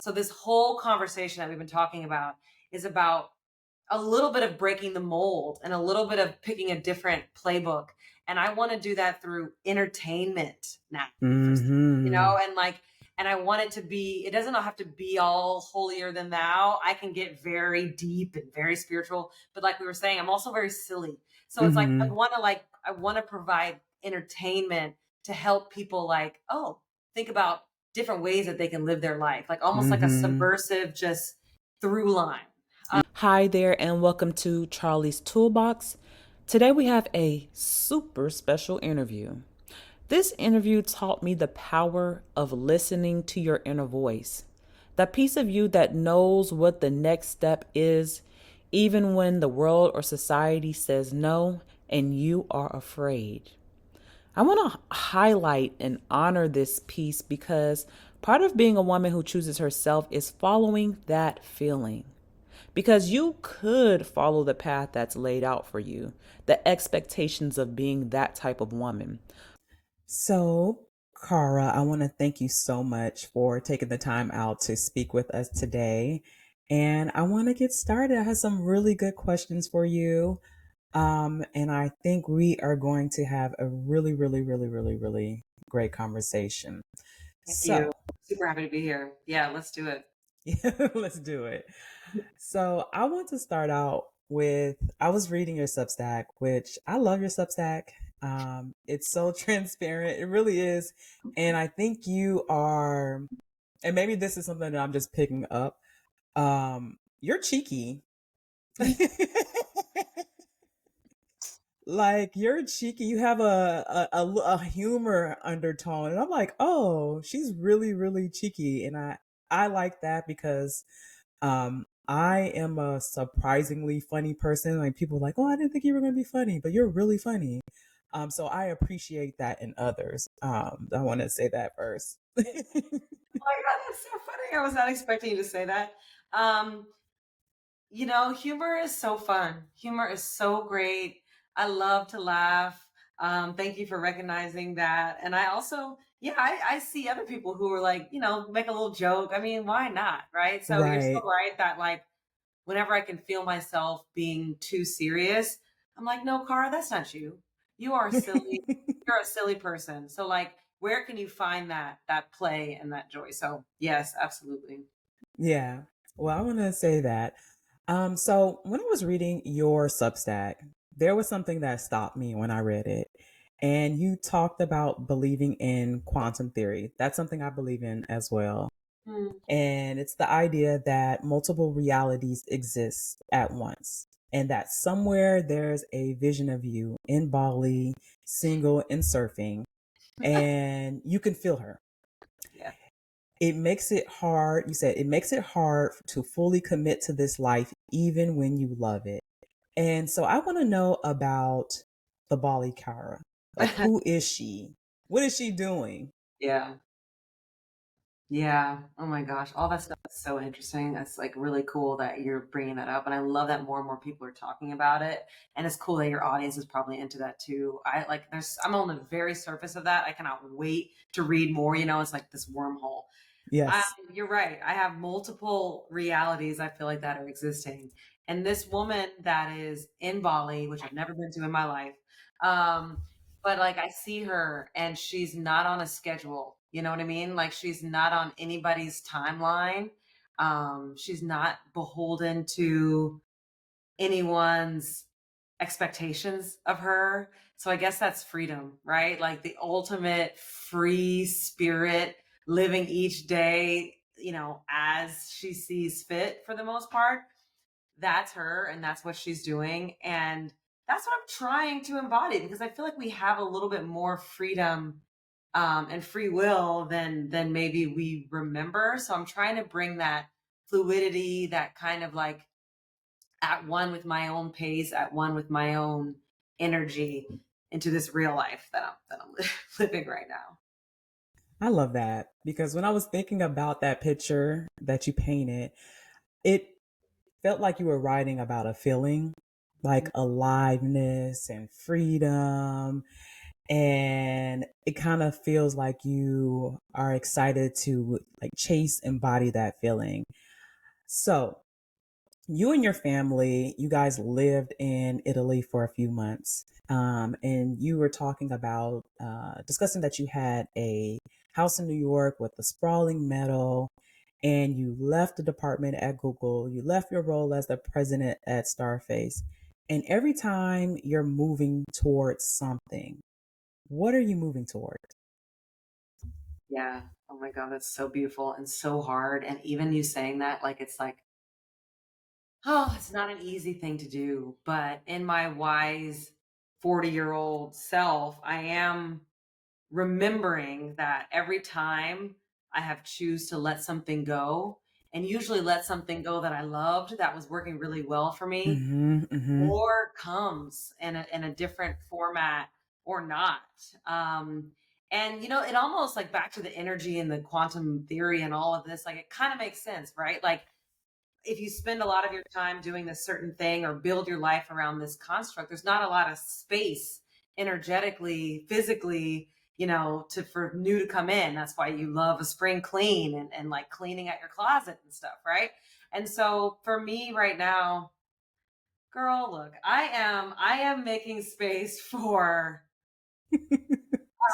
So this whole conversation that we've been talking about is about a little bit of breaking the mold and a little bit of picking a different playbook. And I want to do that through entertainment now, Mm-hmm. and and I want it to be, it doesn't have to be all holier than thou. I can get very deep and very spiritual, but like we were saying, I'm also very silly. So it's like, Mm-hmm. I want to provide entertainment to help people think about different ways that they can live their life, like almost like a Mm-hmm. subversive, just through line. Hi there, and welcome to Charlie's Toolbox. Today we have a super special interview. This interview taught me the power of listening to your inner voice, the piece of you that knows what the next step is, even when the world or society says no and you are afraid. I want to highlight and honor this piece because part of being a woman who chooses herself is following that feeling. Because you could follow the path that's laid out for you, the expectations of being that type of woman. So, Cara, I want to thank you so much for taking the time out to speak with us today. And I want to get started. I have some really good questions for you. And I think we are going to have a really, really, really, really, really great conversation. Thank you. So, Super happy to be here. Yeah, let's do it. yeah, let's do it. So I want to start out with I was reading your Substack, which I love your Substack. It's so transparent. It really is. And I think you are, and maybe this is something that I'm just picking up. You're cheeky. Like you're cheeky. You have a humor undertone. And I'm like, oh, she's really, really cheeky. And I like that because I am a surprisingly funny person. Like people are like, oh, I didn't think you were gonna be funny, but you're really funny. So I appreciate that in others. I want to say that first. Oh my God, that's so funny. I was not expecting you to say that. Um, humor is so fun. Humor is so great. I love to laugh. Thank you for recognizing that. And I also, yeah, I see other people who are like, make a little joke. I mean, why not? Right. So you're so Right. right that like whenever I can feel myself being too serious, I'm like, no, Cara, that's not you. You are silly. You're a silly person. So like, where can you find that play and that joy? So yes, absolutely. Yeah. Well, I want to say that. So when I was reading your Substack, there was something that stopped me when I read it. And you talked about believing in quantum theory. That's something I believe in as well. Hmm. And it's the idea that multiple realities exist at once. And that somewhere there's a vision of you in Bali, single and surfing, and you can feel her. Yeah. It makes it hard. You said it makes it hard to fully commit to this life, even when you love it. And so I want to know about the Bali Kara. Like, who is she? What is she doing? Yeah. Yeah. Oh my gosh. All that stuff is so interesting. That's like really cool that you're bringing that up. And I love that more and more people are talking about it. And it's cool that your audience is probably into that too. I'm on the very surface of that. I cannot wait to read more. It's like this wormhole. Yes. You're right. I have multiple realities I feel like that are existing. And this woman that is in Bali, which I've never been to in my life, but like I see her and she's not on a schedule. You know what I mean? Like she's not on anybody's timeline. She's not beholden to anyone's expectations of her. So I guess that's freedom, right? Like the ultimate free spirit living each day, as she sees fit for the most part. That's her and that's what she's doing. And that's what I'm trying to embody because I feel like we have a little bit more freedom and free will than maybe we remember. So I'm trying to bring that fluidity, that kind of like at one with my own pace, at one with my own energy into this real life that I'm living right now. I love that because when I was thinking about that picture that you painted, it felt like you were writing about a feeling like aliveness and freedom. and it kind of feels like you are excited to like chase embody that feeling. So, you and your family, you guys lived in Italy for a few months, and you were talking about discussing that you had a house in New York with a sprawling meadow, and you left the department at Google. You left your role as the president at Starface, and every time you're moving towards something, what are you moving toward? Yeah. Oh my God, that's so beautiful and so hard. And even you saying that, like, it's like, oh, it's not an easy thing to do. But in my wise 40-year-old self, I am remembering that every time I have choose to let something go, and usually let something go that I loved, that was working really well for me, Mm-hmm, mm-hmm. or comes in a different format or not. Um, and it almost like back to the energy and the quantum theory and all of this, like it kind of makes sense, right? Like if you spend a lot of your time doing this certain thing or build your life around this construct, there's not a lot of space energetically, physically, to for new to come in. That's why you love a spring clean and like cleaning out your closet and stuff, right? And so for me right now, girl, look, I am making space for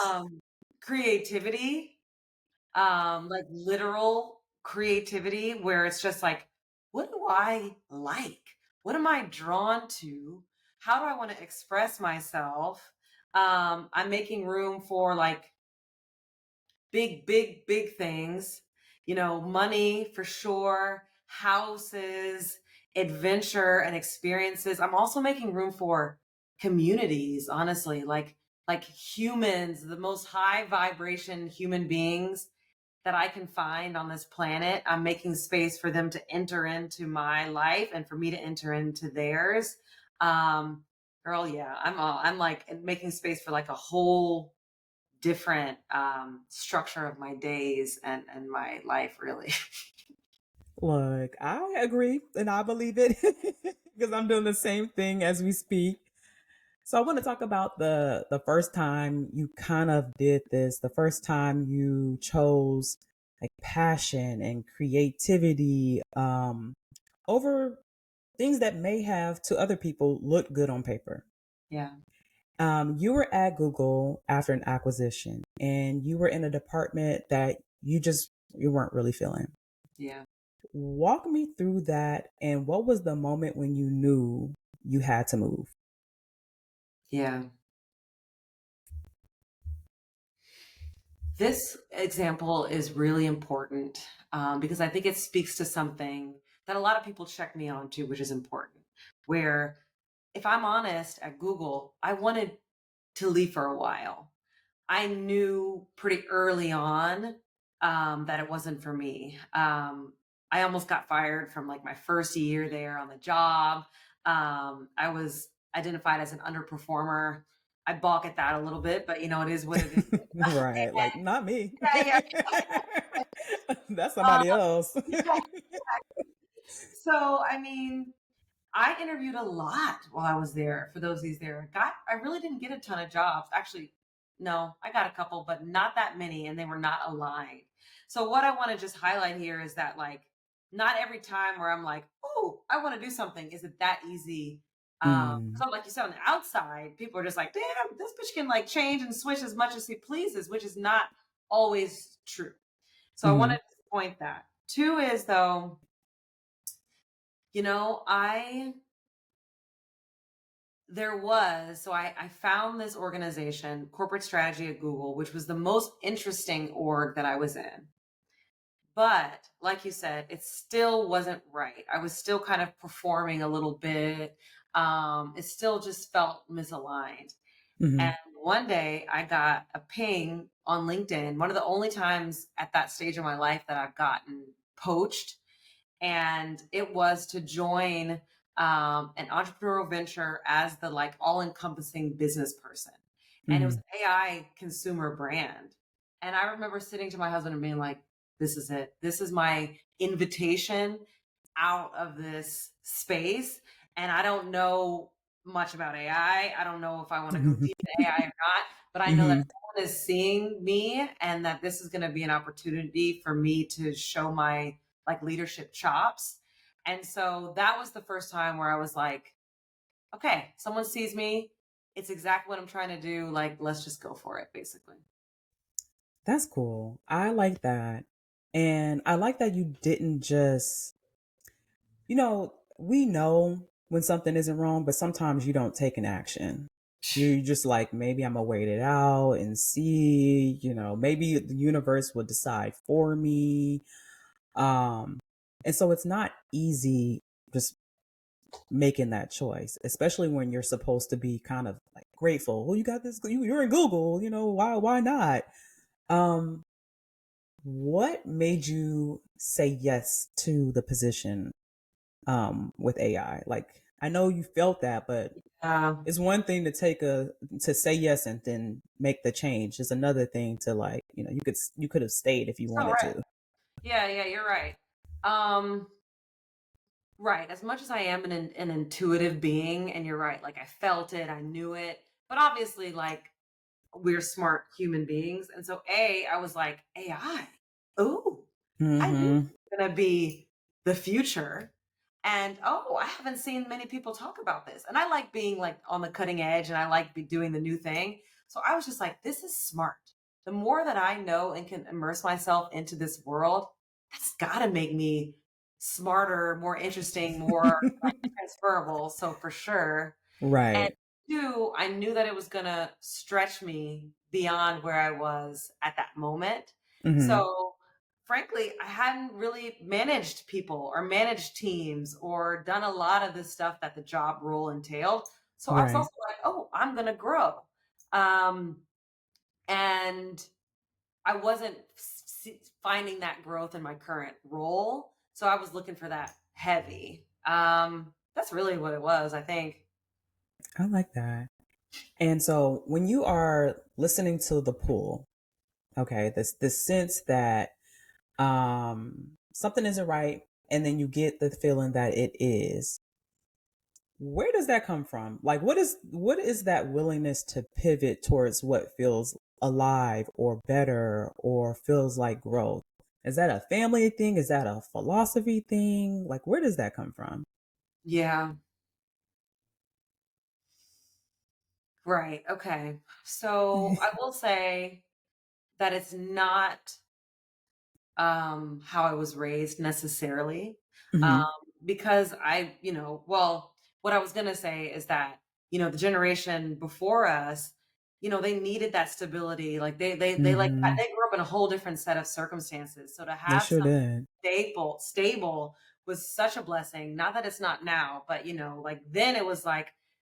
um creativity, like literal creativity where it's just like, what do I like? What am I drawn to? How do I want to express myself? I'm making room for like big, big, big things, money for sure, houses, adventure and experiences. I'm also making room for communities, honestly, like humans, the most high vibration human beings that I can find on this planet. I'm making space for them to enter into my life and for me to enter into theirs. Um, Girl, yeah, I'm like making space for like a whole different structure of my days and my life, really. Look, I agree and I believe it because I'm doing the same thing as we speak. So I want to talk about the first time you kind of did this, the first time you chose like passion and creativity over things that may have to other people looked good on paper. Yeah, You were at Google after an acquisition and you were in a department that you weren't really feeling. yeah, Walk me through that and what was the moment when you knew you had to move? yeah. This example is really important because I think it speaks to something that a lot of people check me on to, which is important. Where, if I'm honest, at Google, I wanted to leave for a while. I knew pretty early on that it wasn't for me. I almost got fired from like my first year there on the job. I was identified as an underperformer. I balk at that a little bit, but it is what it is. Right, like not me. Yeah, That's yeah. somebody else. Yeah. So, I mean, I interviewed a lot while I was there for those days there. I really didn't get a ton of jobs. Actually, no, I got a couple, but not that many, and they were not aligned. So what I want to just highlight here is that like not every time where I'm like, oh, I want to do something, is it that easy? Mm, So like you said on the outside, people are just like, damn, this bitch can like change and switch as much as he pleases, which is not always true. So I wanted mhm, to point that. Two is though, I there was so I found this organization, corporate strategy at Google, which was the most interesting org that I was in. But like you said, it still wasn't right. I was still kind of performing a little bit. It still just felt misaligned. And mhm, one day I got a ping on LinkedIn, one of the only times at that stage of my life that I've gotten poached, and it was to join an entrepreneurial venture as the like all-encompassing business person, and it was mhm. an AI consumer brand. And I remember sitting to my husband and being like, this is it, this is my invitation out of this space, and I don't know much about AI. I don't know if I want to go deep into AI or not, but I know that Hmm. someone is seeing me and that this is going to be an opportunity for me to show my like leadership chops. And so that was the first time where I was like, okay, someone sees me. It's exactly what I'm trying to do. Like, let's just go for it, basically. That's cool. I like that. And I like that you didn't just, we know when something isn't wrong, but sometimes you don't take an action. You're just like, maybe I'm gonna wait it out and see, maybe the universe will decide for me. Um, and so it's not easy just making that choice, especially when you're supposed to be kind of like grateful. Well, you got this, you're in Google, why not? Um, what made you say yes to the position with AI? Like, I know you felt that, but Uh, it's one thing to to say yes and then make the change. It's another thing to like, you could have stayed if you so wanted right. to. Yeah, yeah, you're right. Um, right. As much as I am an intuitive being, and you're right, like I felt it, I knew it, but obviously, like we're smart human beings. And so I was like, AI. Ooh, I knew it Mm-hmm. was gonna be the future. And oh, I haven't seen many people talk about this. And I like being like on the cutting edge and I like doing the new thing. So I was just like, this is smart. The more that I know and can immerse myself into this world, that's gotta make me smarter, more interesting, more like transferable. So for sure. And Right. 2, I knew that it was gonna stretch me beyond where I was at that moment. Mm-hmm. So, frankly, I hadn't really managed people or managed teams or done a lot of the stuff that the job role entailed. So I was Right. also like, "Oh, I'm gonna grow." Um, and I wasn't finding that growth in my current role, so I was looking for that heavy. That's really what it was, I think. I like that. And so when you are listening to the pull, okay, this sense that something isn't right, and then you get the feeling that it is, where does that come from? Like what is that willingness to pivot towards what feels alive or better or feels like growth? Is that a family thing? Is that a philosophy thing? Like where does that come from? Yeah. Right. Okay. So I will say that it's not how I was raised necessarily. Um, Hmm. because well, what I was gonna say is that, the generation before us, they needed that stability. Like Hmm. they grew up in a whole different set of circumstances. So to They have sure something did. stable was such a blessing. Not that it's not now, but like then it was like,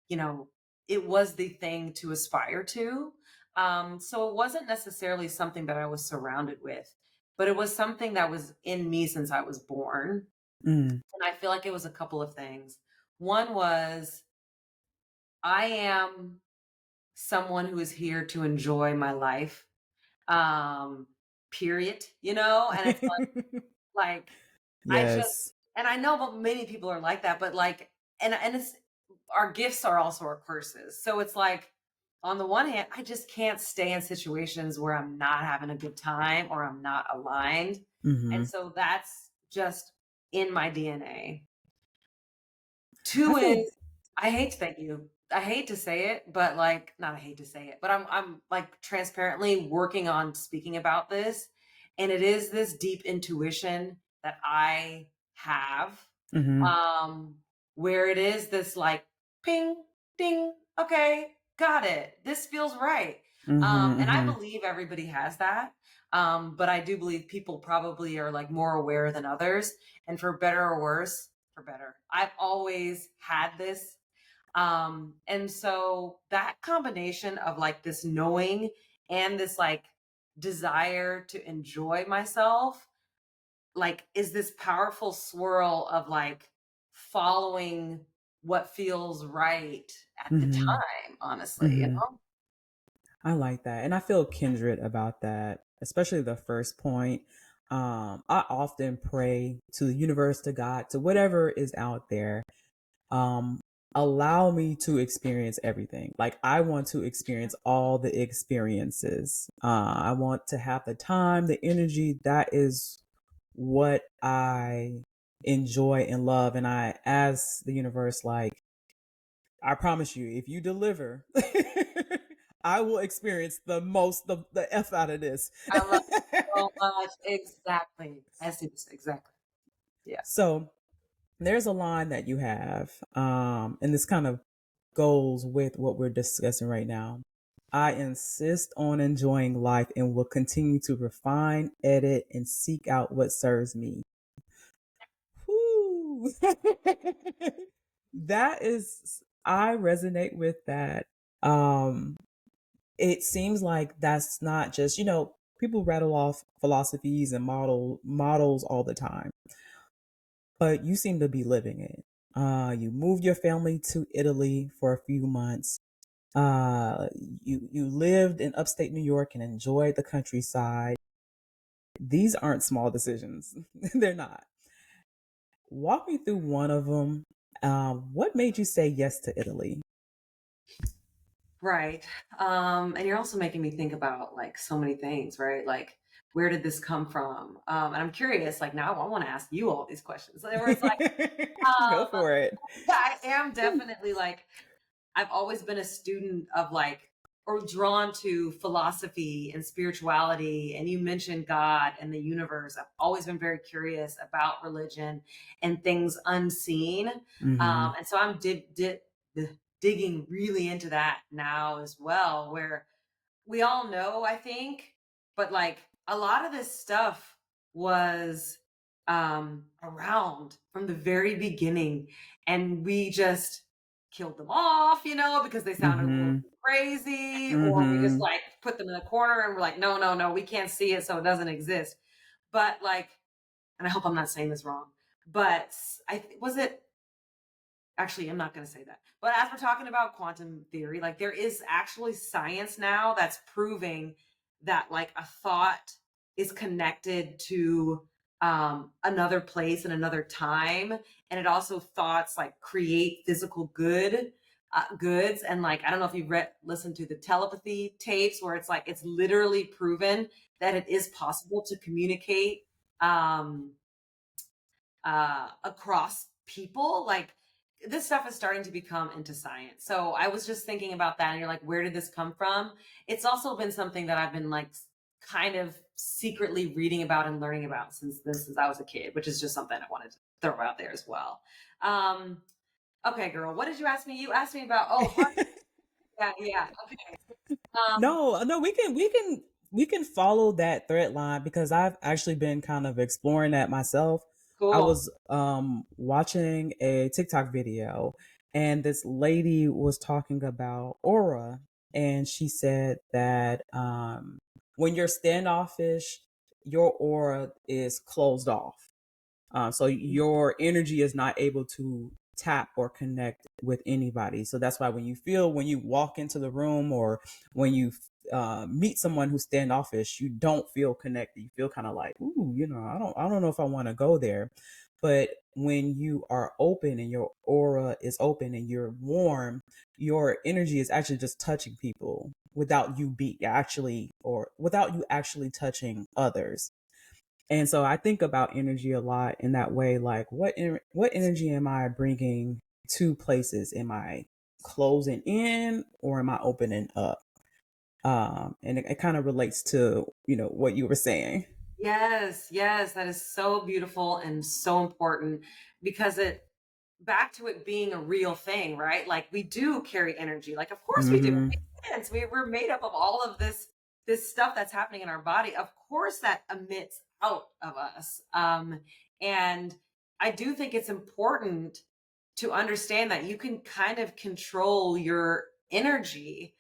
you know, it was the thing to aspire to. So it wasn't necessarily something that I was surrounded with, but it was something that was in me since I was born. Mm. And I feel like it was a couple of things. One was I am someone who is here to enjoy my life. Um, period. And it's like I just Yes. and I know many people are like that, but like and it's our gifts are also our curses. So it's like on the one hand, I just can't stay in situations where I'm not having a good time or I'm not aligned. And Hmm. so that's just in my DNA. I 2 feel. is I hate to thank you. I hate to say it, but like not I hate to say it, but I'm like transparently working on speaking about this. And it is this deep intuition that I have, Hmm. um, where it is this like ping, ding, okay, got it. This feels right. Hmm. And I Hmm. believe everybody has that. But I do believe people probably are like more aware than others. And for better or worse, for better. I've always had this. And so that combination of like this knowing and this like desire to enjoy myself, like, is this powerful swirl of like following what feels right at the Hmm. time, honestly, Hmm. I like that. And I feel kindred about that, especially the first point. I often pray to the universe, to God, to whatever is out there. allow me to experience everything. Like I want to experience all the experiences. I want to have the time, the energy. That is what I enjoy and love. And I ask the universe, like, I promise you, if you deliver, I will experience the F out of this. I love it so much. Exactly. I see this exactly. Yeah. So there's a line that you have, and this kind of goes with what we're discussing right now. I insist on enjoying life and will continue to refine, edit, and seek out what serves me. Whoo! That is, I resonate with that. Um, it seems like that's not just, people rattle off philosophies and models all the time, but you seem to be living it. You moved your family to Italy for a few months. Uh, you lived in upstate New York and enjoyed the countryside. These aren't small decisions. They're not. Walk me through one of them. What made you say yes to Italy? Right. And you're also making me think about like so many things, right? Like, where did this come from? And I'm curious, like now I want to ask you all these questions. Where it's like, Go um, for it. I am definitely like I've always been a student of like, or drawn to philosophy and spirituality. And you mentioned God and the universe. I've always been very curious about religion and things unseen. Hmm. And so I'm digging really into that now as well, where we all know, I think, but like a lot of this stuff was around from the very beginning, and we just killed them off, because they sounded a little Hmm. too crazy, or we just Hmm. like put them in a corner and we're like, no, no, no, we can't see it, so it doesn't exist. But like, and I hope I'm not saying this wrong, but was it actually, I'm not going to say that. But as we're talking about quantum theory, like there is actually science now that's proving that like a thought is connected to another place and another time, and it also thoughts like create physical goods. And like I don't know if you've listened to the telepathy tapes, where it's like it's literally proven that it is possible to communicate um, across people. Like this stuff is starting to become into science. So I was just thinking about that, and you're like, where did this come from? It's also been something that I've been like kind of secretly reading about and learning about since I was a kid, which is just something I wanted to throw out there as well. Um, okay, girl, what did you ask me? You asked me about heart. Yeah, yeah. Okay. No, no, we can follow that thread line because I've actually been kind of exploring that myself. I Cool. was watching a TikTok video, and this lady was talking about aura, and she said that when you're standoffish, your aura is closed off. So your energy is not able to tap or connect with anybody. So that's why when you walk into the room, or when you meet someone who's standoffish, you don't feel connected. You feel kind of like, ooh, I don't know if I want to go there. But when you are open and your aura is open and you're warm, your energy is actually just touching people without you be actually, or without you actually touching others. And so I think about energy a lot in that way. Like, what energy am I bringing to places? Am I closing in, or am I opening up? And it kind of relates to what you were saying. Yes, yes, that is so beautiful and so important, because it back to it being a real thing, right? Like we do carry energy. Like of course we do. It Mm-hmm. makes sense. We're made up of all of this stuff that's happening in our body. Of course that emits out of us. And I do think it's important to understand that you can kind of control your energy.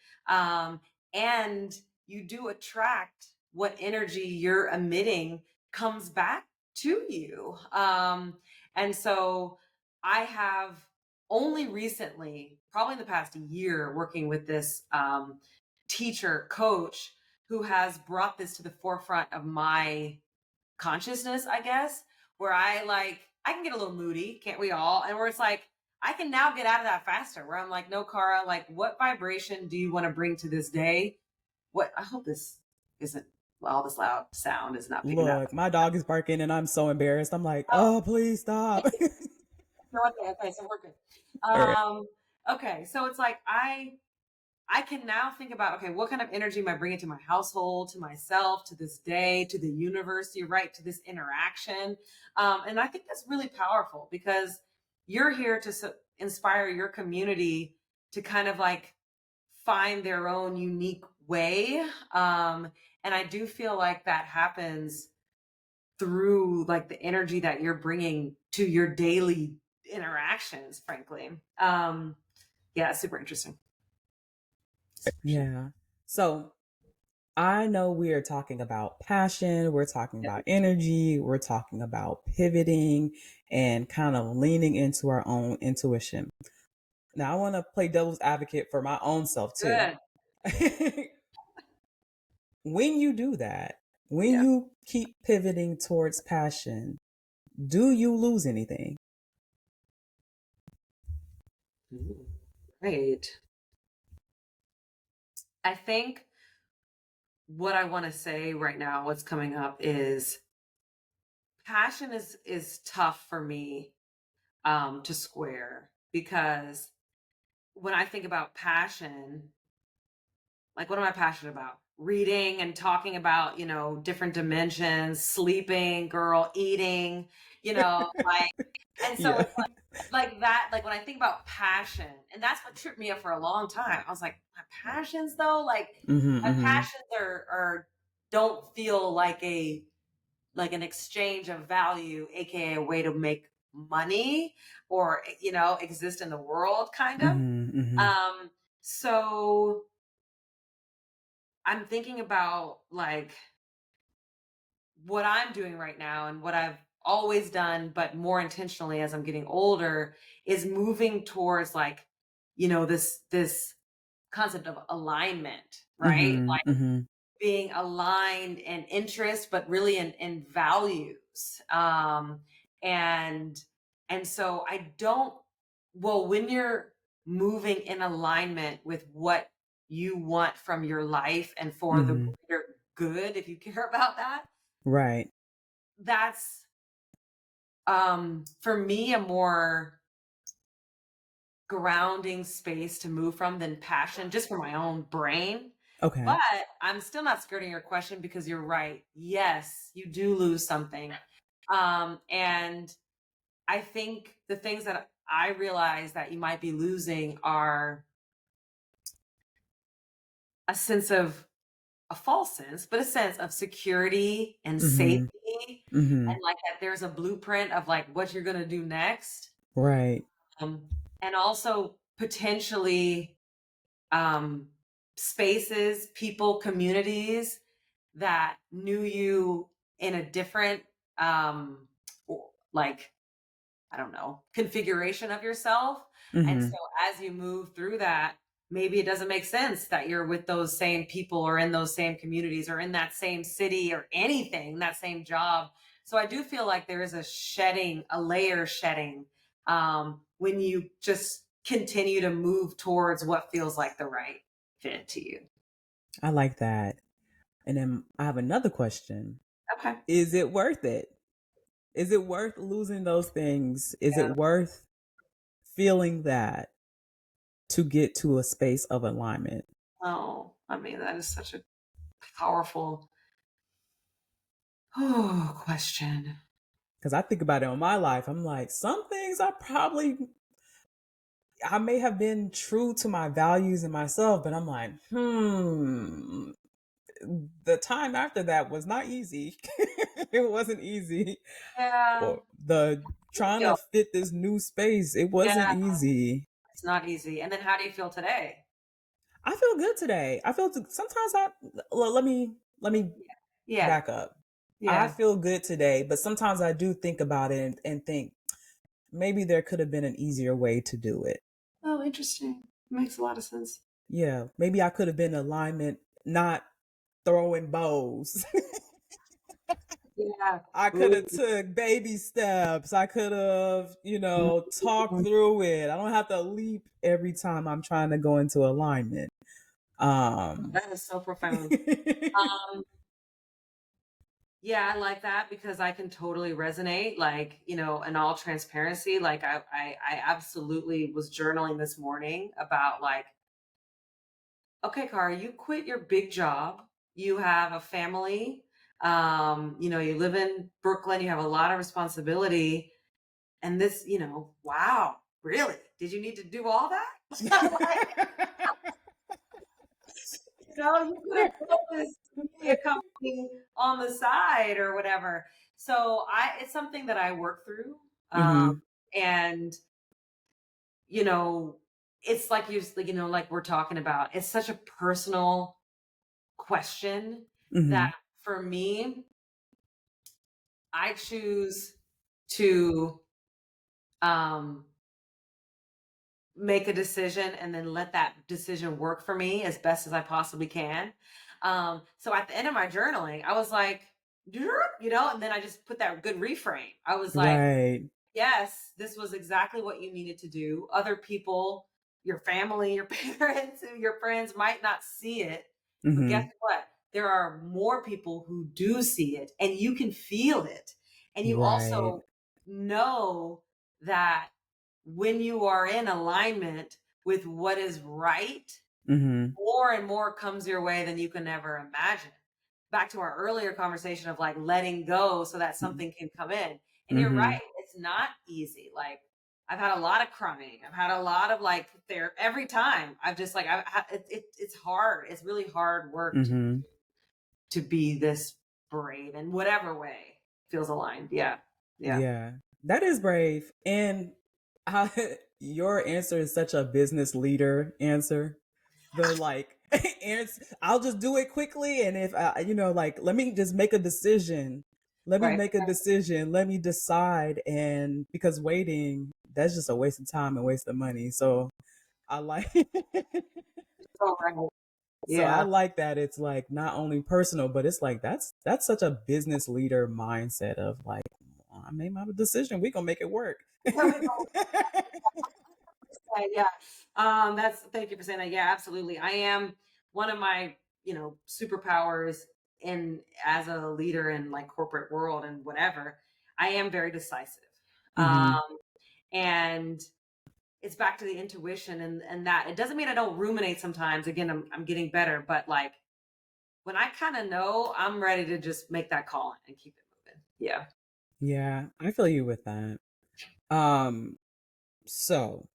And you do attract what energy you're emitting comes back to you. And so I have only recently, probably in the past year, working with this teacher coach who has brought this to the forefront of my consciousness, I guess, where I can get a little moody, can't we all? And where it's like, I can now get out of that faster where I'm like, no, Cara, like, what vibration do you want to bring to this day? What I hope this isn't all this loud sound is not picking up. Look, my dog is barking and I'm so embarrassed. I'm like, Oh, oh, please stop. no, okay, so we're good. All right. Um, okay, so it's like I can now think about, okay, what kind of energy am I bringing to my household, to myself, to this day, to the universe? You're right, to this interaction. And I think that's really powerful because you're here to inspire your community to kind of like find their own unique way. And I do feel like that happens through like the energy that you're bringing to your daily interactions, frankly. Yeah, super interesting. Yeah. So I know we are talking about passion, we're talking Yeah, about energy, we're talking about pivoting and kind of leaning into our own intuition. Now, I want to play devil's advocate for my own self too. good. When you do that, when Yeah. you keep pivoting towards passion, do you lose anything? Ooh, great. I think what I want to say right now, what's coming up is passion is tough for me to square because when I think about passion, like what am I passionate about? Reading and talking about, different dimensions, sleeping, girl, eating, like and so Yeah. it's like that, like when I think about passion, and that's what tripped me up for a long time. I was like, my passions though, like Mm-hmm, my mm-hmm, passions are don't feel like an exchange of value, aka a way to make money or exist in the world kind of. mm-hmm, mm-hmm, So I'm thinking about like what I'm doing right now and what I've always done, but more intentionally as I'm getting older, is moving towards like, this concept of alignment, right? mm-hmm, Like mm-hmm, being aligned in interest, but really in values. And and so I don't well, when you're moving in alignment with what you want from your life and for the mm-hmm. greater good, if you care about that, Right. that's for me a more grounding space to move from than passion just for my own brain. But Okay. I'm still not skirting your question because you're right. Yes, you do lose something. And I think the things that I realize that you might be losing are a sense of a false sense, but a sense of security and Mm-hmm, safety, mm-hmm. and like that there's a blueprint of like what you're gonna do next. Right. Um, and also potentially um, spaces, people, communities that knew you in a different, like, I don't know, configuration of yourself. And Mm-hmm. so as you move through that, maybe it doesn't make sense that you're with those same people or in those same communities or in that same city or anything, that same job. So I do feel like there is a shedding, a layer shedding, when you just continue to move towards what feels like the right fit to you. I like that. And then I have another question. Okay. Is it worth it? Is it worth losing those things? Is it Yeah. worth feeling that to get to a space of alignment? Oh, I mean, that is such a powerful question. Because I think about it on my life, I'm like, some things I may have been true to my values and myself, but I'm like, the time after that was not easy. It wasn't easy. Yeah. Or the trying to Feel. fit this new space, it wasn't Yeah. easy. It's not easy. And then how do you feel today? I feel good today. Sometimes let me Yeah. back up. I Yeah. feel good today, but sometimes I do think about it and think maybe there could have been an easier way to do it. Oh, interesting. Makes a lot of sense. Yeah, maybe I could have been alignment, not throwing bows. Yeah. I could Ooh. have took baby steps. I could have, talked through it. I don't have to leap every time I'm trying to go into alignment. Um That is so profound. Um, yeah, I like that because I can totally resonate. Like, in all transparency, like I absolutely was journaling this morning about like, okay, Cara, you quit your big job. You have a family. You live in Brooklyn. You have a lot of responsibility. And this, wow, really? Did you need to do all that? Like, you could have built this media company on the side or whatever. So it's something that I work through. Um, Mhm. and you know, it's like like we're talking about, it's such a personal question that Mhm. for me, I choose to um make a decision and then let that decision work for me as best as I possibly can. So at the end of my journaling, I was like, and then I just put that good reframe. I was like, Right. yes, this was exactly what you needed to do. Other people, your family, your parents, and your friends might not see it, but guess Mhm. what? There are more people who do see it, and you can feel it. And you Right. also know that when you are in alignment with what is right, Mhm. more and more comes your way than you can ever imagine. Back to our earlier conversation of like letting go so that Mhm. something can come in. And you're right, Mhm. it's not easy. Like I've had a lot of crying. I've had a lot of like there every time. I've just like it's hard. It's really hard work Mhm. to be this brave in whatever way feels aligned. Yeah. Yeah. Yeah. That is brave. And how your answer is such a business leader answer. The like answer, I'll just do it quickly, and if I, like, let me just make a decision. Let me Right. make a decision. Let me decide. And because waiting, that's just a waste of time and waste of money. So I like So right. so I Yeah. like that it's like not only personal, but it's like that's such a business leader mindset of like, "Well, I made my decision. We gonna make it work." Yeah. That's thank you for saying that. Yeah, absolutely. I am one of my, superpowers in as a leader in like corporate world and whatever. I am very decisive. Hmm. And it's back to the intuition and that it doesn't mean I don't ruminate sometimes. Again, I'm getting better, but like when I kind of know, I'm ready to just make that call and keep it moving. Yeah. Yeah, I feel you with that. Um, so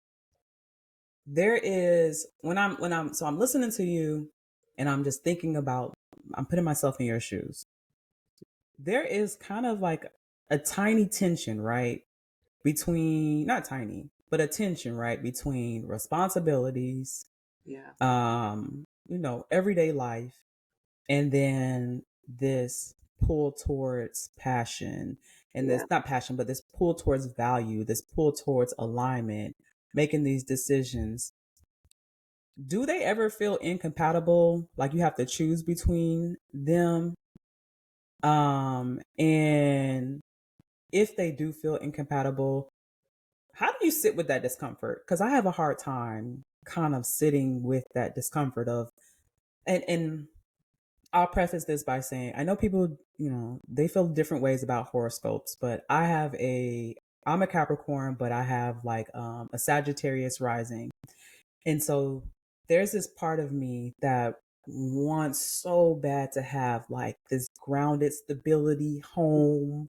there is when I'm listening to you and I'm just thinking about, I'm putting myself in your shoes. There is kind of like a tiny tension, right? Between, not tiny, but a tension, right? Between responsibilities, Yeah. everyday life, and then this pull towards passion, and Yeah. this, not passion, but this pull towards value, this pull towards alignment, making these decisions. Do they ever feel incompatible, like you have to choose between them? And if they do feel incompatible, how do you sit with that discomfort? Because I have a hard time kind of sitting with that discomfort of, and I'll preface this by saying I know people, they feel different ways about horoscopes, but I'm a Capricorn, but I have like a Sagittarius rising. And so there's this part of me that wants so bad to have like this grounded stability home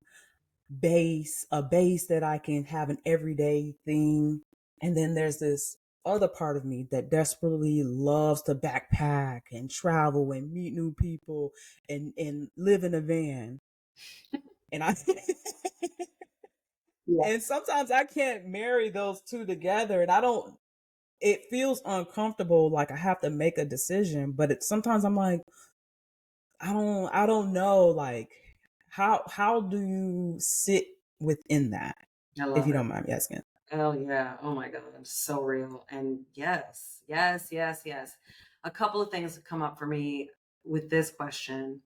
base, a base that I can have an everyday thing. And then there's this other part of me that desperately loves to backpack and travel and meet new people and live in a van. And I Yeah. and sometimes I can't marry those two together, and I don't, it feels uncomfortable, like I have to make a decision, but sometimes I'm like, I don't know, like, how do you sit within that, I if you love it. don't mind me asking? Oh yeah. Oh my God. So real. And yes, yes, yes, yes. A couple of things have come up for me with this question.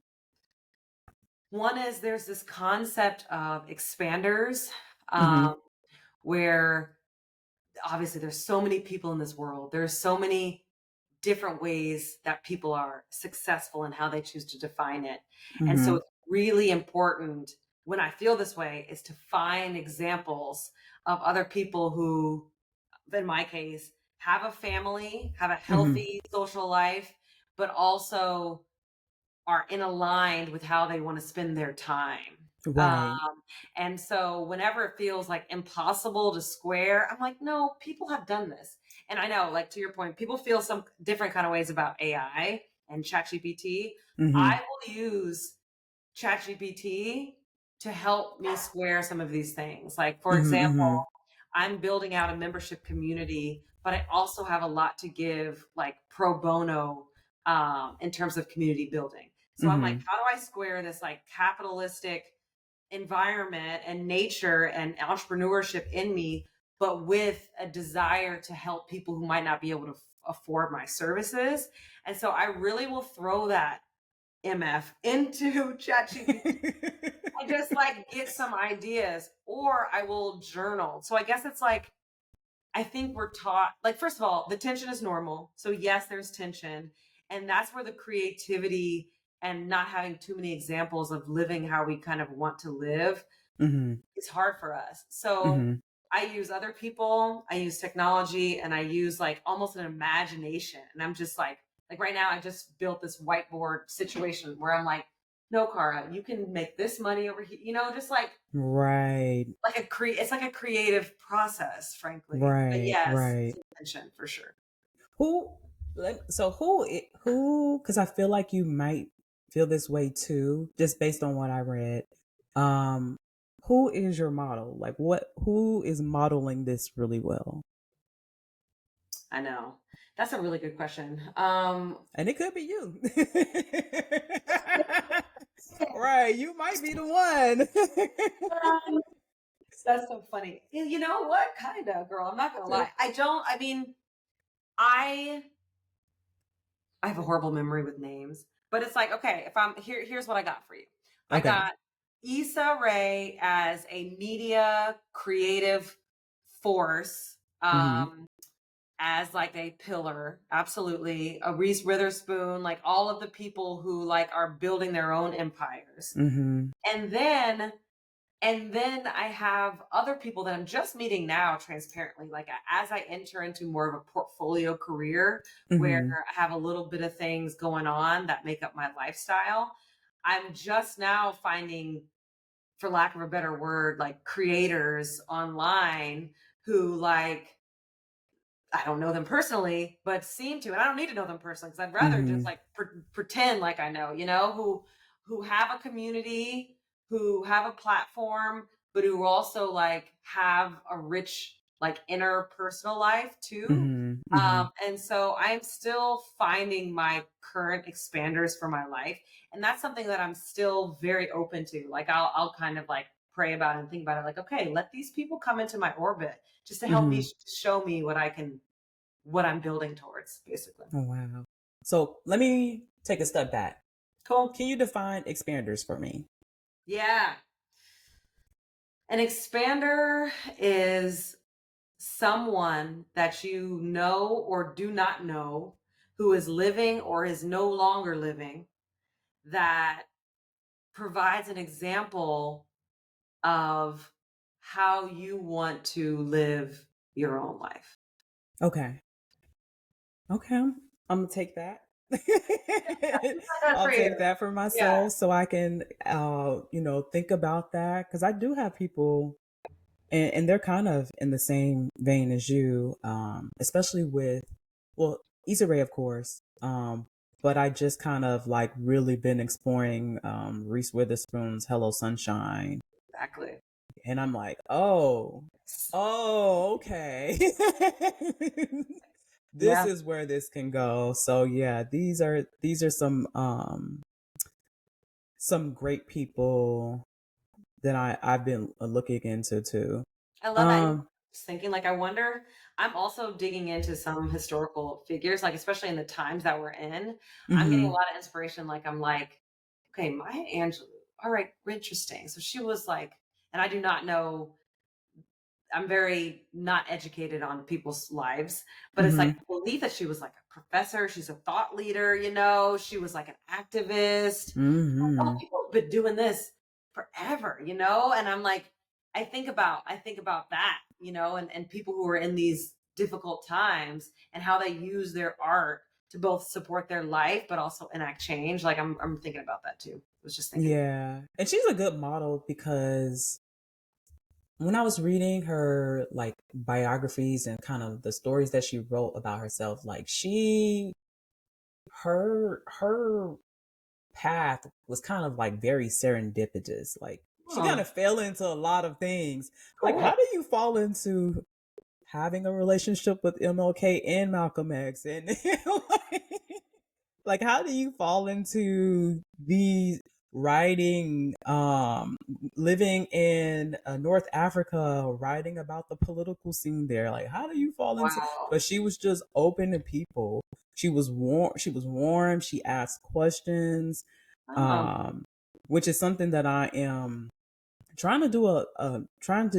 One is there's this concept of expanders, Mm-hmm. um, where obviously there's so many people in this world. There's so many different ways that people are successful and how they choose to define it. And so Mm-hmm. it's really important when I feel this way is to find examples of other people who, in my case, have a family, have a Mm-hmm. healthy social life, but also are in aligned with how they want to spend their time. Right. And so whenever it feels like impossible to square, I'm like, no, people have done this. And I know, like to your point, people feel some different kind of ways about AI and ChatGPT. Mm-hmm. I will use ChatGPT to help me square some of these things. Like, for Mm-hmm. example, Mm-hmm. I'm building out a membership community, but I also have a lot to give, like pro bono, in terms of community building. So I'm like, Mm-hmm. how do I square this like capitalistic environment and nature and entrepreneurship in me, but with a desire to help people who might not be able to afford my services? And so I really will throw that MF into ChatGPT. I just like get some ideas, or I will journal. So I guess it's like, I think we're taught, like, first of all, the tension is normal. So, yes, there's tension. And that's where the creativity and not having too many examples of living how we kind of want to live Mm-hmm. is hard for us. So, Mm-hmm. I use other people, I use technology, and I use like almost an imagination. And I'm just like right now, I just built this whiteboard situation where I'm like, no, Cara, you can make this money over here, just Right. it's like a creative process, frankly. But Right. yes, Right. it's intention for sure. Who? So who? Because I feel like you might feel this way too, just based on what I read. Um, who is your model? Like, what? Who is modeling this really well? I know. That's a really good question. And it could be you. Right, you might be the one. That's so funny. You know what? Kind of, girl. I'm not gonna lie. I don't. I mean, I I have a horrible memory with names, but it's like, okay, if I'm here, here's what I got for you. I Okay. got Issa Rae as a media creative force. Mhm. As like a pillar, absolutely. A Reese Witherspoon, like all of the people who like are building their own empires. Mhm. And then I have other people that I'm just meeting now transparently, like as I enter into more of a portfolio career where Mhm. I have a little bit of things going on that make up my lifestyle. I'm just now finding, for lack of a better word, like creators online who like I don't know them personally, but seem to, and I don't need to know them personally because I'd rather just Mhm. like pretend like I know, who have a community, who have a platform, but who also like have a rich like inner personal life too. Mhm. Mhm. And so I'm still finding my current expanders for my life, and that's something that I'm still very open to. Like I'll kind of like pray about it and think about it, like okay, let these people come into my orbit just to help me Mhm. show me what I'm building towards, basically. Oh wow. So let me take a step back. Cool. Can you define expanders for me? Yeah. An expander is someone that you know or do not know who is living or is no longer living that provides an example of how you want to live your own life. Okay. Okay. I'm gonna take that. That's I'll for you. take that for Yeah, myself so I can think about that because I do have people and they're kind of in the same vein as you, especially with well, Issa Rae, of course. But I just kind of like really been exploring Reese Witherspoon's Hello Sunshine. exactly. And I'm like, oh, okay. This Yeah, is where this can go. So yeah, these are some great people that I've been looking into too. I love that. Um, Just thinking, like, I wonder, I'm also digging into some historical figures, like, especially in the times that we're in. I'm getting a mhm, lot of inspiration. Like, I'm like, okay, Maya Angelou. all right, interesting. So she was like, and I do not know, I'm very not educated on people's lives, but it's like Mm-hmm. I believe that she was like a professor. She's a thought leader, you know, she was like an activist. Oh, Mm-hmm. people have been doing this forever, you know? And I'm like, I think about that, you know, and people who are in these difficult times and how they use their art to both support their life but also enact change. Like I'm thinking about that too. I was just thinking. Yeah. And she's a good model because when I was reading her like biographies and kind of the stories that she wrote about herself, like her path was kind of like very serendipitous. Like she kind Oh, of fell into a lot of things. Like cool. how do you fall into having a relationship with MLK and Malcolm X and like how do you fall into these writing living in North Africa, writing about the political scene there? Like how do you fall into, Wow. but she was just open to people. She was warm, she asked questions, Oh, um which is something that I am trying to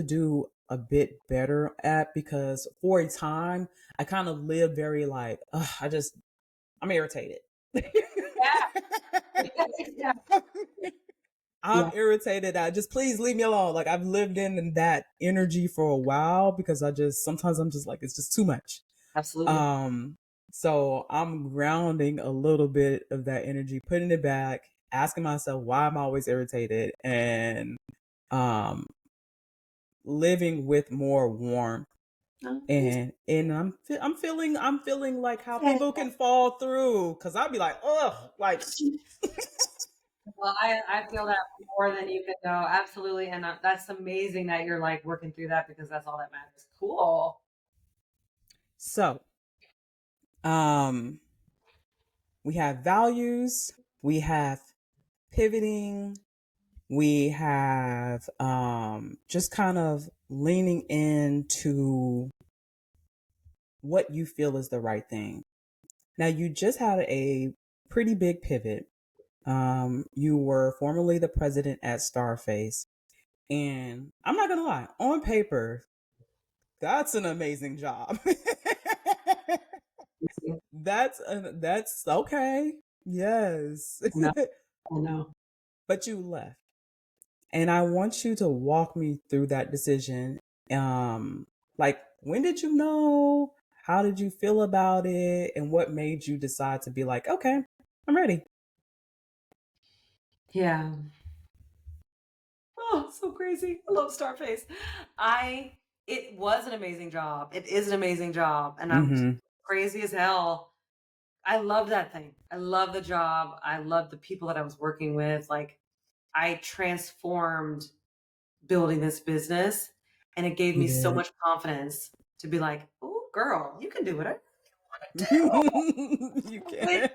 do a bit better at, because for a time I kind of lived very like, I'm irritated. yeah. Yeah. I'm Yeah. irritated. I just, please leave me alone. Like I've lived in that energy for a while because I just sometimes I'm just like it's just too much. Absolutely. Um so I'm grounding a little bit of that energy, putting it back, asking myself why I'm always irritated, and um living with more warmth. Nice. And I'm feeling like how people can fall through, because I'd be like, ugh, like. Well, I feel that more than you could know. Absolutely. And that's amazing that you're like working through that because that's all that matters. Cool. So um we have values, we have pivoting, we have just kind of leaning into what you feel is the right thing. Now you just had a pretty big pivot. You were formerly the president at Starface, and I'm not gonna lie, on paper, that's an amazing job. That's okay. Yes. No, no. But you left. And I want you to walk me through that decision. Like, when did you know? How did you feel about it? And what made you decide to be like, okay, I'm ready? Yeah. Oh, so crazy. I love Starface. I It was an amazing job. It is an amazing job. And I'm Mm-hmm. crazy as hell. I love that thing. I love the job. I love the people that I was working with. Like I transformed building this business and it gave You me so did. much confidence to be like, "Oh, girl, you can do whatever you You want to can.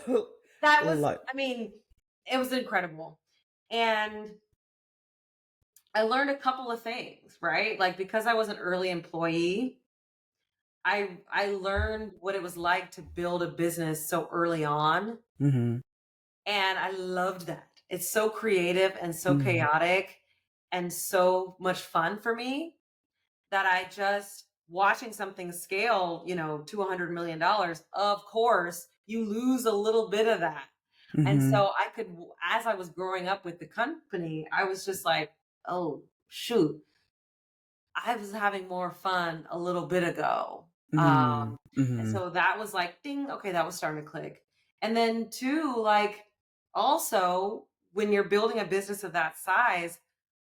do." That was, Like, I mean, it was incredible. And I learned a couple of things, right? Like because I was an early employee, I learned what it was like to build a business so early on, mm-hmm. and I loved that. It's so creative and so Mm-hmm. chaotic and so much fun for me that I just watching something scale, you know, to $100 million, of course, you lose a little bit of that. And Mm-hmm. so I could, as I was growing up with the company, I was just like, oh, shoot, I was having more fun a little bit ago. Mm-hmm. And Mm-hmm. so that was like, ding, okay, that was starting to click. And then, two, like, also, when you're building a business of that size,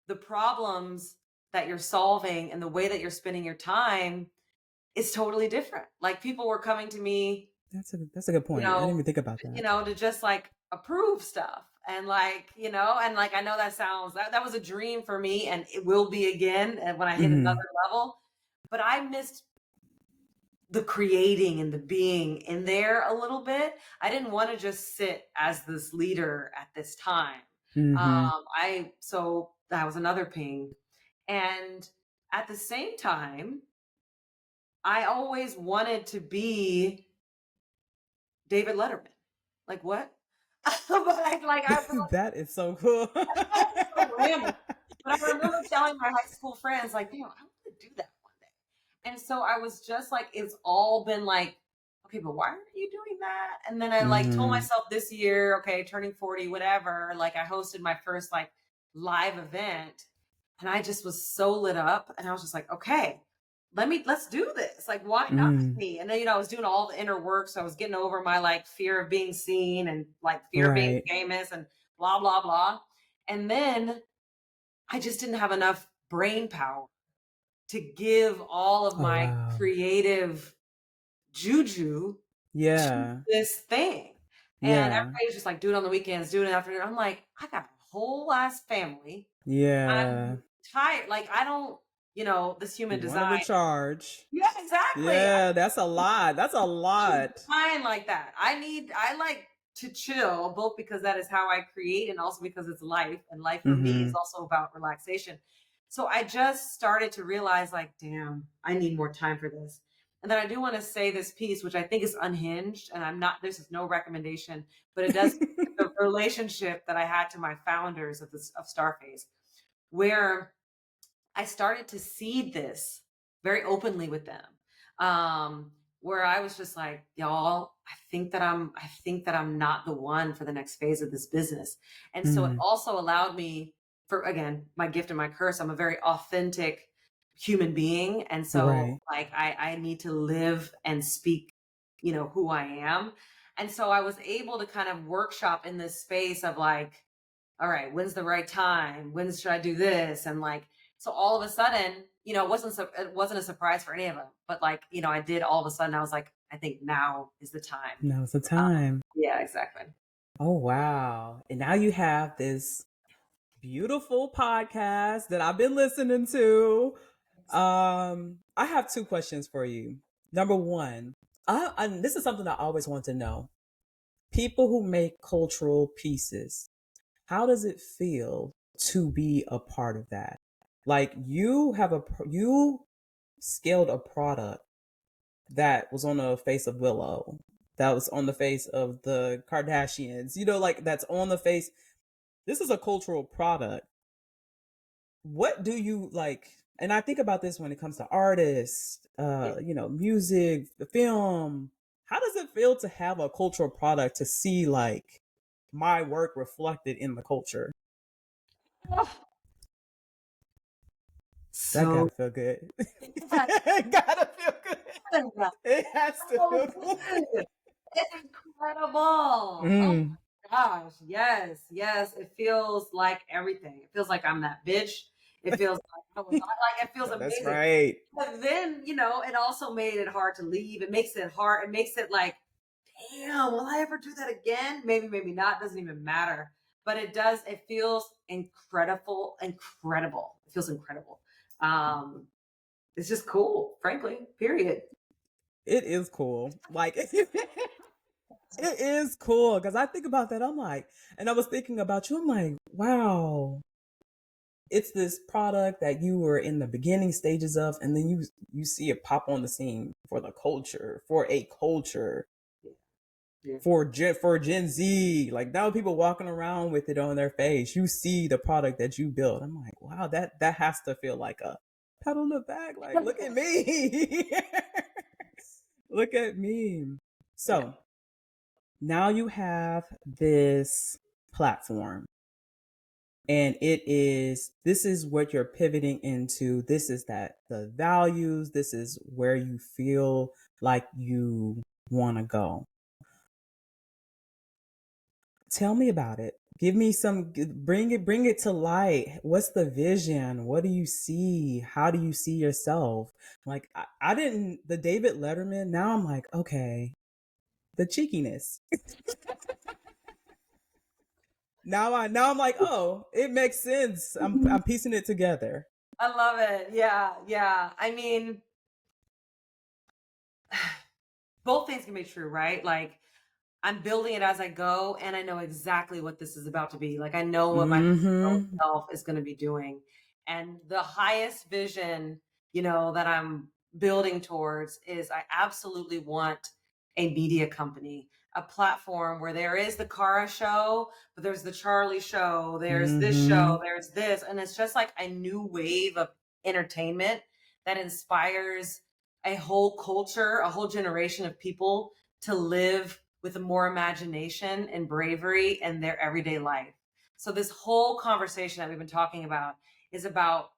the problems that you're solving and the way that you're spending your time is totally different. Like, people were coming to me, That's a good you point. I didn't know, even think about that. to just like approve stuff and like, and like I know that sounds that was a dream for me and it will be again and when I hit another Mm-hmm. level, but I missed the creating and the being in there a little bit. I didn't want to just sit as this leader at this time. Mm-hmm. I so that was another ping. And at the same time, I always wanted to be David Letterman. Like what? But I That is so cool. it's so random. But I remember telling my high school friends, like, damn, I want to do that one day. And so I was just like, it's all been like, okay, but why aren't you doing that? And then I like told Mhm. myself this year, okay, turning 40, whatever. Like I hosted my first like live event and I just was so lit up. And I was just like, okay, let's do this. Like, why not Mm. me? And then, I was doing all the inner work. So I was getting over my like fear of being seen and like fear of being Right. famous and blah, blah, blah. And then I just didn't have enough brain power to give all of Oh, my wow. creative juju to Yeah. this thing. And Yeah. everybody's just like, do it on the weekends, do it in the afternoon. I'm like, I got a whole ass family. Yeah. I'm tired. Like, I don't, this human You wanna design. recharge. Yeah, exactly. Yeah, that's a lot. That's a Human lot. design like that. I like to chill, both because that is how I create and also because it's life. And life for me is Mhm. also about relaxation. So I just started to realize, like, damn, I need more time for this. And then I do want to say this piece, which I think is unhinged, and this is no recommendation, but it does the relationship that I had to my founders of Starface, where I started to seed this very openly with them. Where I was just like, y'all, I think that I'm not the one for the next phase of this business. And so it Mm. also allowed me, for again, my gift and my curse. I'm a very authentic human being. And so Right. like I need to live and speak, who I am. And so I was able to kind of workshop in this space of like, all right, when's the right time? When should I do this? And like, so all of a sudden, it wasn't a surprise for any of them, but like, I did all of a sudden, I was like, I think now is the time. Now's the Uh, time. yeah, exactly. Oh, wow. And now you have this beautiful podcast that I've been listening to. I have two questions for you. Number one, this is something I always want to know. People who make cultural pieces, how does it feel to be a part of that? Like you scaled a product that was on the face of Willow, that was on the face of the Kardashians, like that's on the face. This is a cultural product. What do you like? And I think about this when it comes to artists, Yeah. music, the film. How does it feel to have a cultural product to see like my work reflected in the culture? Oh, That so gotta feel good. good. It gotta feel good. It has to So feel good. good. It's incredible. Oh Mm. my gosh. Yes. Yes. It feels like everything. It feels like I'm that bitch. It feels like it feels No, that's amazing. right. But then, it also made it hard to leave. It makes it hard. It makes it like, damn, will I ever do that again? Maybe, maybe not. Doesn't even matter. But it does, it feels incredible, incredible. It feels incredible. Um, it's just cool, frankly, period. It is cool. Like it is cool because I think about that. I'm like, and I was thinking about you. I'm like, wow, it's this product that you were in the beginning stages of, and then you see it pop on the scene for the culture, for a culture, Yeah. Yeah. for Gen Z. Like now, people walking around with it on their face. You see the product that you built. I'm like, wow, that has to feel like a pat on the back. Like, look at me, look at me. Yeah. So now you have this platform, and this is what you're pivoting into. This is that the values, this is where you feel like you want to go. Tell me about it. Give me bring it to light. What's the vision? What do you see? How do you see yourself? Like I didn't the David Letterman. Now I'm like, okay, the cheekiness. Now I'm like, oh, it makes sense. I'm piecing it together. I love it. Yeah. Yeah. I mean, both things can be true, right? Like, I'm building it as I go, and I know exactly what this is about to be. Like, I know what my full Mm-hmm. self is going to be doing. And the highest vision, that I'm building towards is I absolutely want a media company. a platform where there is the Cara show, but there's the Charlie show, there's this Mm-hmm. show, there's this, and it's just like a new wave of entertainment that inspires a whole culture, a whole generation of people to live with more imagination and bravery in their everyday life. So this whole conversation that we've been talking about is about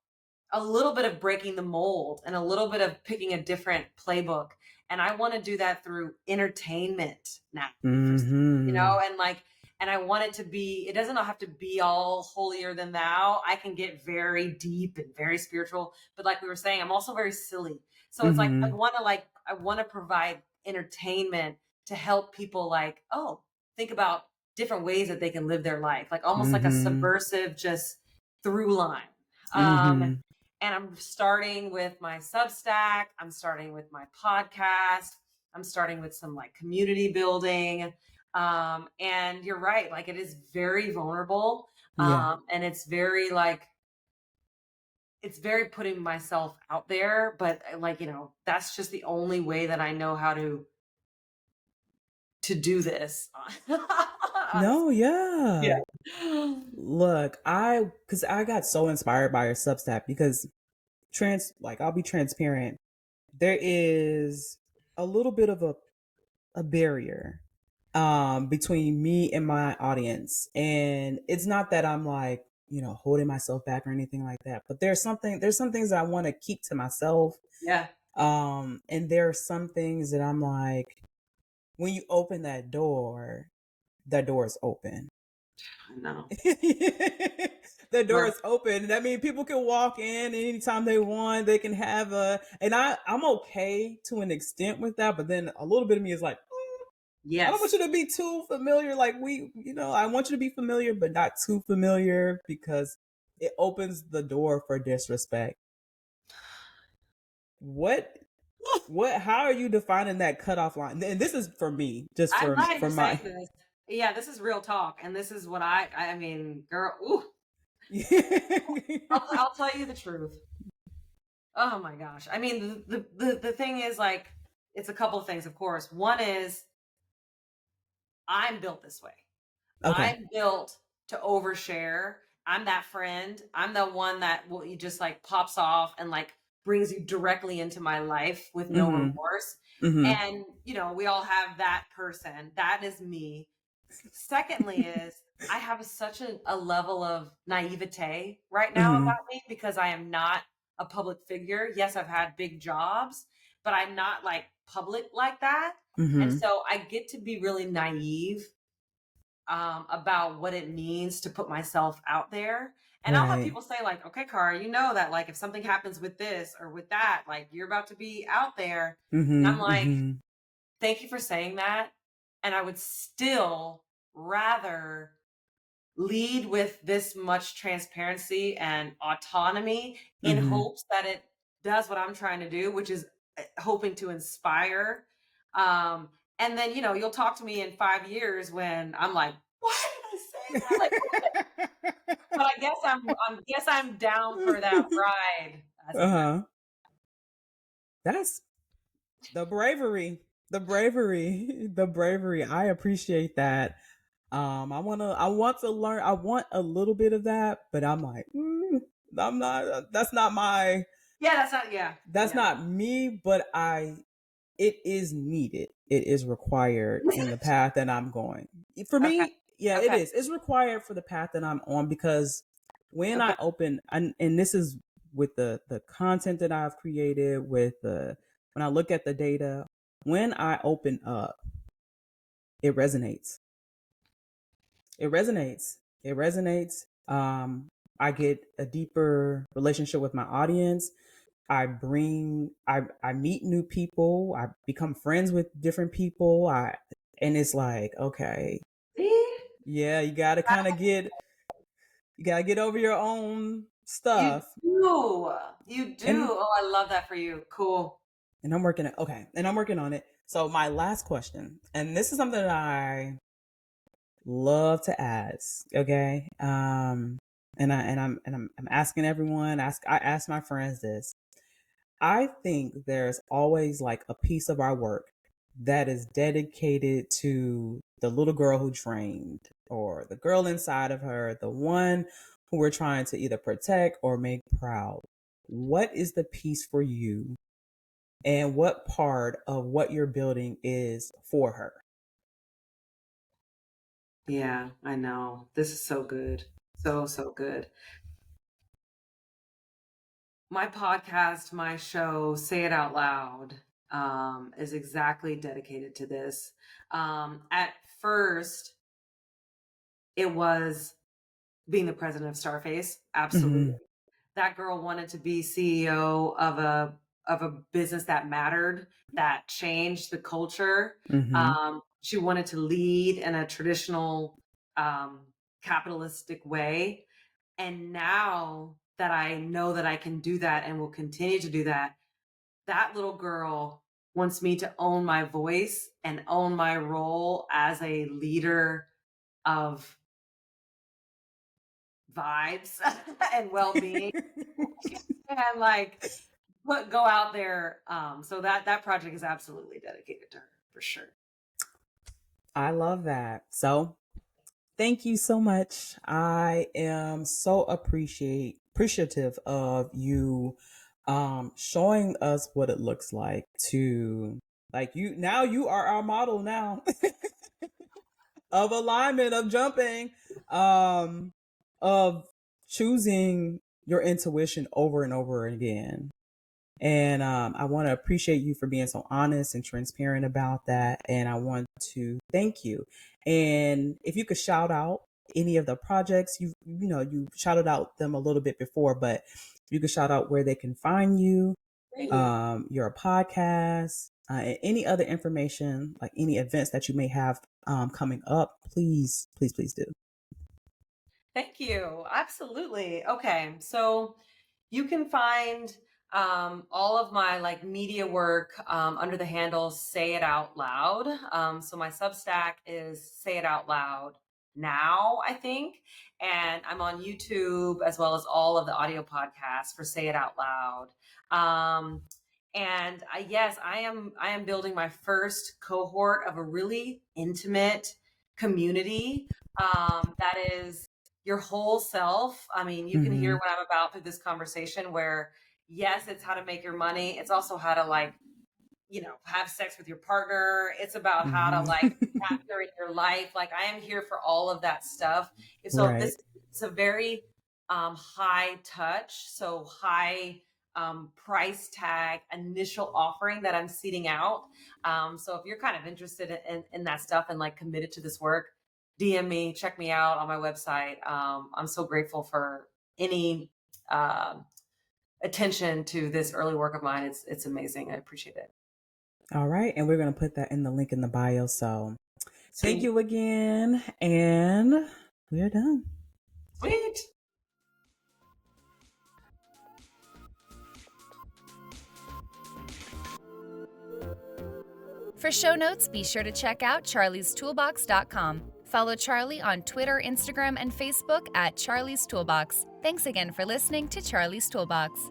a little bit of breaking the mold and a little bit of picking a different playbook. And I want to do that through entertainment now, Mm-hmm. and like, and I want it to be, it doesn't have to be all holier than thou. I can get very deep and very spiritual, but like we were saying, I'm also very silly. So it's Mm-hmm. like, I want to provide entertainment to help people like, oh, think about different ways that they can live their life, like almost like a Mm-hmm. subversive, just through line. Um, Mm-hmm. and I'm starting with my Substack. I'm starting with my podcast. I'm starting with some like community building. And you're right, like it is very vulnerable. Yeah. And it's very like, it's very putting myself out there, but like, that's just the only way that I know how to do this. Honestly. No, Yeah. yeah. Look, because I got so inspired by your Substack because like I'll be transparent. There is a little bit of a barrier between me and my audience. And it's not that I'm like, holding myself back or anything like that. But there's some things I want to keep to myself. Yeah. And there are some things that I'm like, when you open that door is open. No. The door Right. is open. That means people can walk in anytime they want. They can have and I'm okay to an extent with that, but then a little bit of me is like, I don't want Yes. you to be too familiar. Like I want you to be familiar, but not too familiar because it opens the door for disrespect. What, how are you defining that cutoff line? And this is for me, just I'm glad for you're saying my, this. Yeah, this is real talk, and this is what I mean, girl. Ooh, I'll tell you the truth. Oh my gosh. I mean, the thing is like, it's a couple of things, of course. One is I'm built this way. okay. I'm built to overshare. I'm that friend. I'm the one that will you just like pops off and like brings you directly into my life with no Mm-hmm. remorse. Mm-hmm. And we all have that person. That is me. Secondly is I have such a level of naivete right now Mm-hmm. about me because I am not a public figure. Yes, I've had big jobs, but I'm not like public like that. And Mm-hmm. so I get to be really naive about what it means to put myself out there. And I'll have Right. people say, like, okay, Cara, you know that, like, if something happens with this or with that, like, you're about to be out there. And I'm Mm-hmm. like, Mm-hmm. thank you for saying that. And I would still rather lead with this much transparency and autonomy in Mm-hmm. hopes that it does what I'm trying to do, which is hoping to inspire. Um, and then, you'll talk to me in 5 years when I'm like, why did I say that? Like, but I guess I'm down for that ride as it happens. Uh-huh. That's the bravery. The bravery. The bravery. I appreciate that. I want to learn. I want a little bit of that, but I'm like, I'm not. Yeah, that's not, yeah, That's yeah. not me. But it is needed. It is required in the path that I'm going. For Okay, me, yeah, it okay, is. It's required for the path that I'm on because when okay. I open, and this is with the content that I've created, with the when I look at the data, when I open up, it resonates. It resonates. It resonates. I get a deeper relationship with my audience. I meet new people. I become friends with different people. And it's like, okay, See? yeah, you gotta get over your own You stuff. do. You do. And Oh, I love that for you. Cool. and I'm working on it. So my last question, and this is something that I love to ask. Okay, I'm asking everyone. I ask my friends this. I think there's always like a piece of our work that is dedicated to the little girl who dreamed, or the girl inside of her, the one who we're trying to either protect or make proud. What is the piece for you, and what part of what you're building is for her? Yeah, I know. This is so good. So, so good. My podcast, my show, Say It Out Loud, is exactly dedicated to this. At first, it was being the president of Starface. Absolutely. Mm-hmm. That girl wanted to be CEO of a business that mattered, that changed the culture. Mm-hmm. She wanted to lead in a traditional um, capitalistic way. And now that I know that I can do that and will continue to do that, that little girl wants me to own my voice and own my role as a leader of vibes and well-being, and like go out there. So that project is absolutely dedicated to her for sure. I love that. So thank you so much. I am so appreciative of you showing us what it looks like to, like, you now, you are our model now of alignment, of jumping, um of choosing your intuition over and over again. And I want to appreciate you for being so honest and transparent about that. And I want to thank you. And if you could shout out any of the projects, you shouted out them a little bit before, but you could shout out where they can find you, your podcast, and any other information, like any events that you may have coming up. Please, please, please do. Thank you. Absolutely. Okay. So you can find all of my like media work under the handle Say It Out Loud. So my Substack is Say It Out Loud now, I think. And I'm on YouTube as well as all of the audio podcasts for Say It Out Loud. And yes, I am building my first cohort of a really intimate community that is your whole self. I mean, you can hear Mm-hmm. what I'm about through this conversation where, yes, it's how to make your money. It's also how to like, have sex with your partner. It's about how to like Mm-hmm. factor in your life. Like I am here for all of that stuff. And so Right. this is a very high touch, so high price tag initial offering that I'm seeding out. So if you're kind of interested in that stuff and like committed to this work, DM me, check me out on my website. I'm so grateful for any attention to this early work of mine. It's amazing. I appreciate it. All right. And we're going to put that in the link in the bio. So thank Sweet. you again. And we're done. Sweet. For show notes, be sure to check out charliestoolbox.com. Follow Charlie on Twitter, Instagram, and Facebook at Charlie's Toolbox. Thanks again for listening to Charlie's Toolbox.